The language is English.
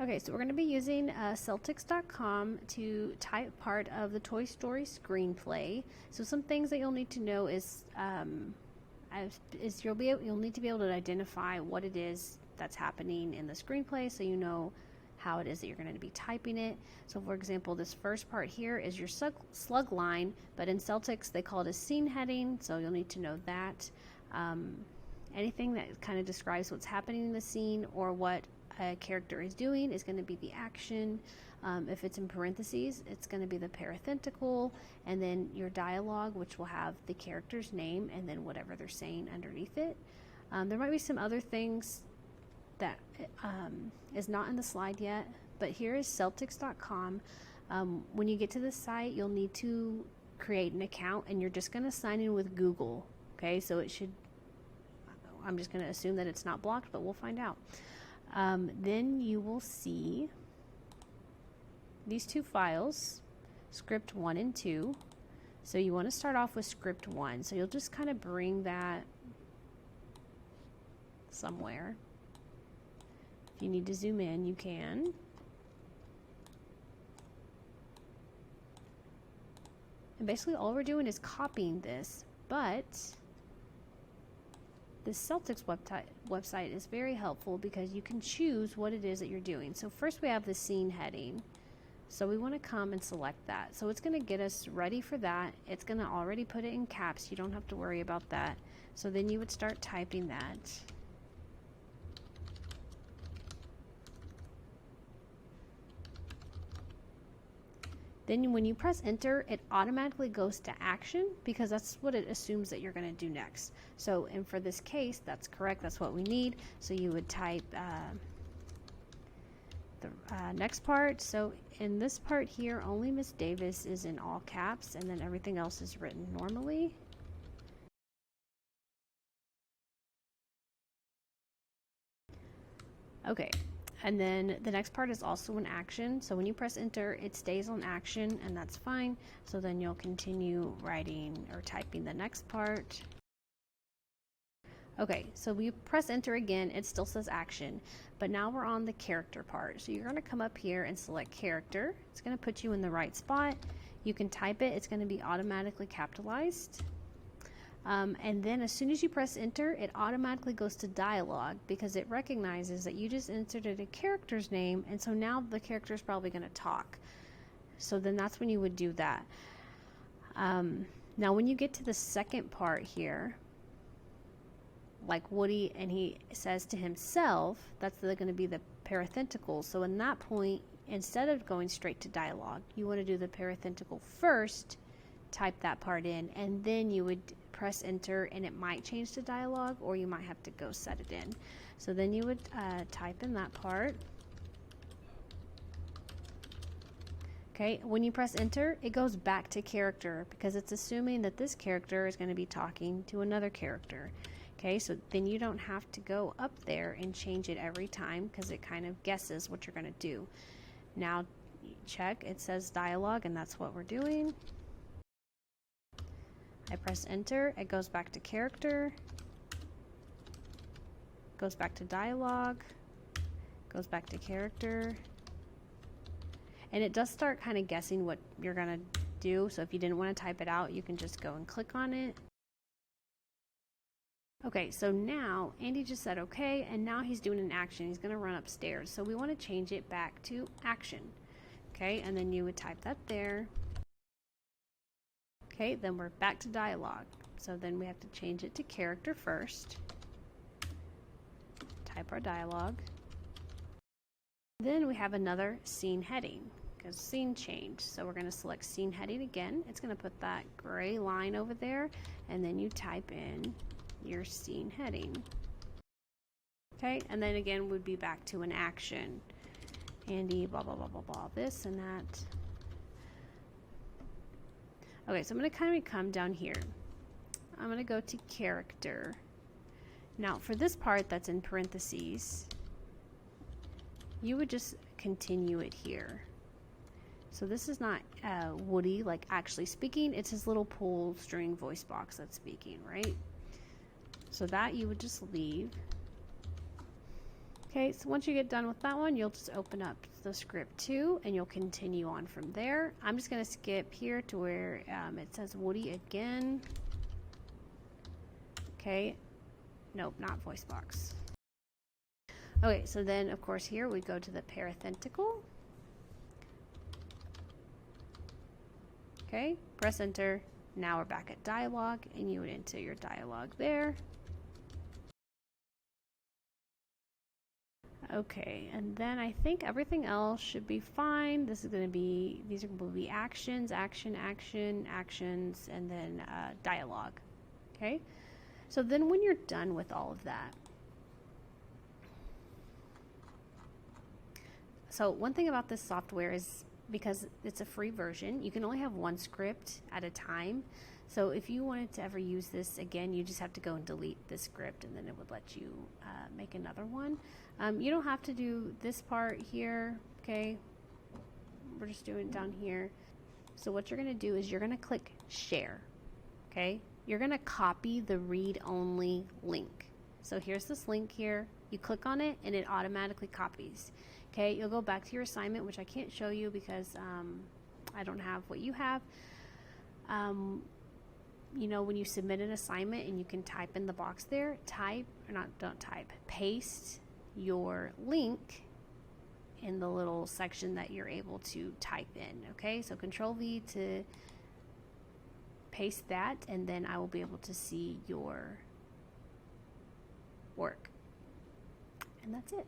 Okay, so we're going to be using Celtx.com to type part of the Toy Story screenplay. So some things that you'll need to know is you'll need to be able to identify what it is that's happening in the screenplay, so you know how it is that you're going to be typing it. So for example, this first part here is your slug line, but in Celtx they call it a scene heading, so you'll need to know that. Anything that kind of describes what's happening in the scene or what a character is doing is going to be the action. If it's in parentheses, it's going to be the parenthetical, and then your dialogue, which will have the character's name and then whatever they're saying underneath it. There might be some other things that is not in the slide yet, but here is Celtx.com. When you get to this site, you'll need to create an account, and you're just going to sign in with Google. Okay, so it should, I'm just going to assume that it's not blocked, but we'll find out. Then you will see these two files, script 1 and 2. So you want to start off with script 1. So you'll just kind of bring that somewhere. If you need to zoom in, you can. And basically all we're doing is copying this, but this Celtx website is very helpful because you can choose what it is that you're doing. So first we have the scene heading. So we want to come and select that. So it's going to get us ready for that. It's going to already put it in caps. You don't have to worry about that. So then you would start typing that. Then when you press enter, it automatically goes to action because that's what it assumes that you're going to do next. So, and for this case, that's correct. That's what we need. So you would type the next part. So in this part here, only Miss Davis is in all caps, and then everything else is written normally. Okay. And then the next part is also an action. So when you press enter, it stays on action, and that's fine. So then you'll continue writing or typing the next part. Okay, so we press enter again, it still says action, but now we're on the character part. So you're going to come up here and select character. It's going to put you in the right spot. You can type it, it's going to be automatically capitalized. And then as soon as you press enter, it automatically goes to dialogue because it recognizes that you just inserted a character's name, and so now the character is probably going to talk. So then that's when you would do that. Now when you get to the second part here, like Woody, and he says to himself, that's going to be the parenthetical. So in that point, instead of going straight to dialogue, you want to do the parenthetical first, type that part in, and then you would press enter, and it might change to dialogue, or you might have to go set it in. So then you would type in that part. Okay, when you press enter, it goes back to character because it's assuming that this character is going to be talking to another character. Okay, so then you don't have to go up there and change it every time because it kind of guesses what you're going to do. Now check, it says dialogue, and that's what we're doing. I press enter, it goes back to character, goes back to dialogue, goes back to character, and it does start kind of guessing what you're going to do. So if you didn't want to type it out, you can just go and click on it. Okay, so now Andy just said okay, and now he's doing an action. He's going to run upstairs. So we want to change it back to action. Okay, and then you would type that there. Okay, then we're back to dialogue. So then we have to change it to character first. Type our dialogue. Then we have another scene heading because scene changed. So we're going to select scene heading again. It's going to put that gray line over there, and then you type in your scene heading. Okay, and then again would be back to an action. Andy, blah, blah, blah, blah, blah, this and that. Okay, so I'm going to kind of come down here. I'm going to go to character. Now for this part that's in parentheses, you would just continue it here. So this is not Woody like actually speaking, it's his little pull string voice box that's speaking, right? So that you would just leave. Okay, so once you get done with that one, you'll just open up the script 2 and you'll continue on from there. I'm just going to skip here to where it says Woody again. Okay, nope, not voice box. Okay, so then of course here we go to the parenthetical. Okay, press enter. Now we're back at dialogue and you would enter your dialogue there. Okay, and then I think everything else should be fine. This is going to be, these are going to be actions, action, action, actions, and then dialogue. Okay, so then when you're done with all of that, so one thing about this software is because it's a free version, you can only have one script at a time. So if you wanted to ever use this again, you just have to go and delete this script and then it would let you make another one. You don't have to do this part here, okay? We're just doing it down here. So what you're gonna do is you're gonna click share, okay? You're gonna copy the read-only link. So here's this link here. You click on it and it automatically copies. Okay, you'll go back to your assignment, which I can't show you because I don't have what you have. You know, when you submit an assignment and you can type in the box there, paste your link in the little section that you're able to type in. Okay, so Control V to paste that, and then I will be able to see your work. And that's it.